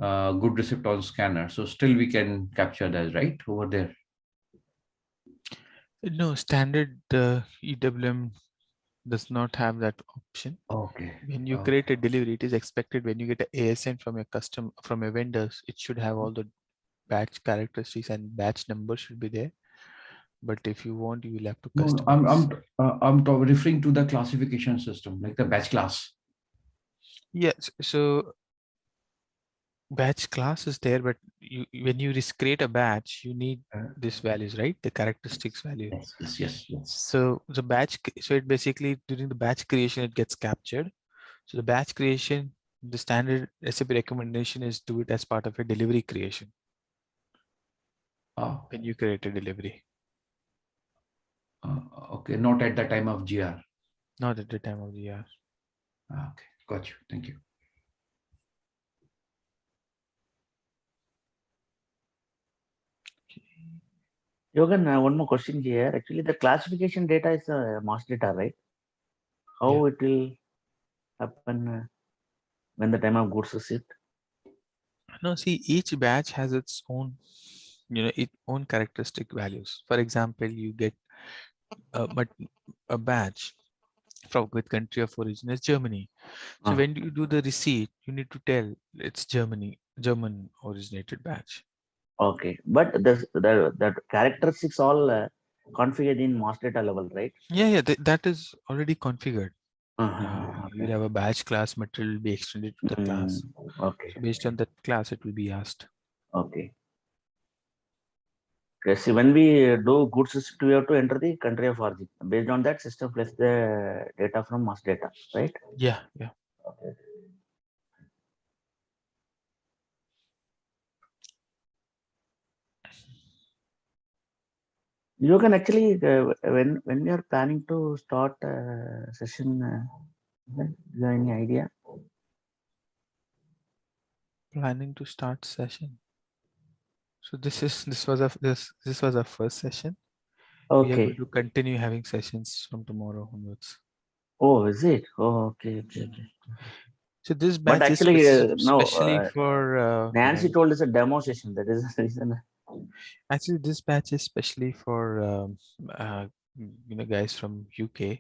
good receipt on scanner, so still we can capture that, right, over there. No, standard EWM does not have that option. Okay. When you create a delivery, it is expected when you get an ASN from your vendors, it should have all the batch characteristics and batch number should be there. But if you want, you will have to customize. I'm referring to the classification system, like the batch class. Yes. So batch class is there, but when you create a batch, you need these values, right? The characteristics value. Yes. So the batch, so it basically during the batch creation, it gets captured. So the batch creation, the standard SAP recommendation is do it as part of a delivery creation. When you create a delivery. Okay, not at the time of GR. Not at the time of GR. Okay, got you. Thank you. Yogan, one more question here. Actually, the classification data is master data, right? How it will happen when the time of goods receipt? No, see, each batch has its own, its own characteristic values. For example, you get a batch with country of origin is Germany. So when you do the receipt, you need to tell it's German originated batch. Okay, but the characteristics all configured in master data level, right? Yeah, that is already configured. You'll have a batch class, material will be extended to the class. Okay. So based on that class, it will be asked. Okay. Okay. See, when we do goods receipt, we have to enter the country of origin. Based on that, system plus the data from master data, right? Yeah. Okay. You can actually, when you are planning to start session, do you have any idea? Planning to start session. So this was our first session. We are going Okay. to continue having sessions from tomorrow onwards. Oh, is it? Oh, okay. So this But batch is actually, specially for Nancy told us a demo session. That is the reason. actually this batch is specially for guys from UK,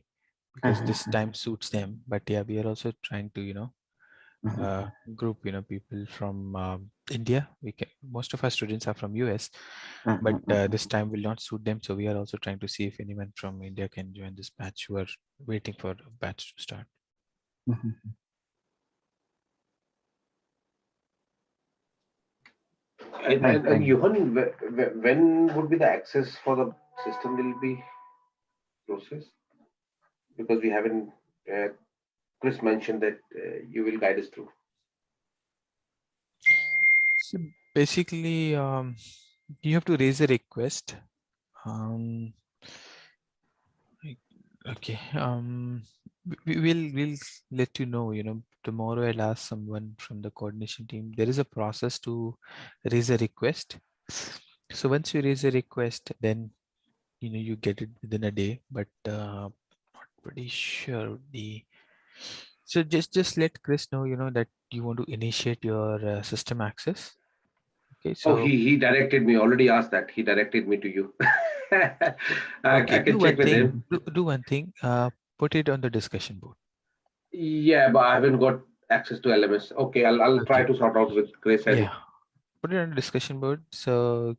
because this time suits them. But yeah, we are also trying to group people from India. Most of our students are from US, but this time will not suit them. So we are also trying to see if anyone from India can join this batch who are waiting for a batch to start. And Johan, when would be the access for the system will be processed? Because we haven't, Chris mentioned that you will guide us through. So basically, you have to raise a request. Okay. We'll let you know. Tomorrow I'll ask someone from the coordination team. There is a process to raise a request. So once you raise a request, then you get it within a day. But not pretty sure So just let Chris know. That you want to initiate your system access. Okay. So he directed me. Already asked that. He directed me to you. I can check with him. Do one thing. Put it on the discussion board. Yeah, but I haven't got access to LMS. Okay, I'll try to sort out with Chris. Yeah, put it on the discussion board. So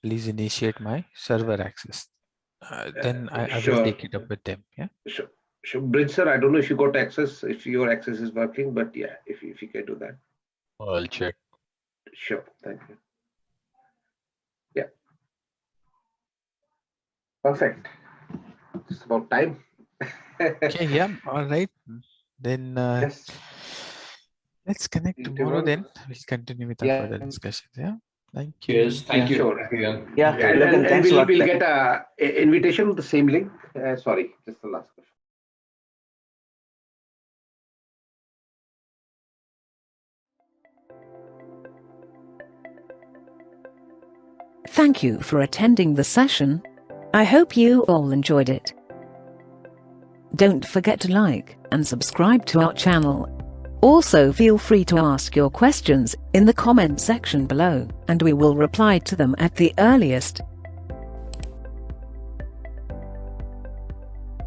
please initiate my server access. Then I will take it up with them. Yeah. Sure. Bridge sir, I don't know if you got access, if your access is working, but yeah, if you can do that. I'll check. Sure, thank you. Yeah. Perfect. It's about time. Okay, yeah, all right. Then Yes. let's connect tomorrow. Then we'll continue with our further discussions. Yeah. Thank you. Yes, thank you. Sure. Yeah, and we'll get a invitation with the same link. Sorry, just the last question. Thank you for attending the session. I hope you all enjoyed it. Don't forget to like and subscribe to our channel. Also, feel free to ask your questions in the comment section below, and we will reply to them at the earliest.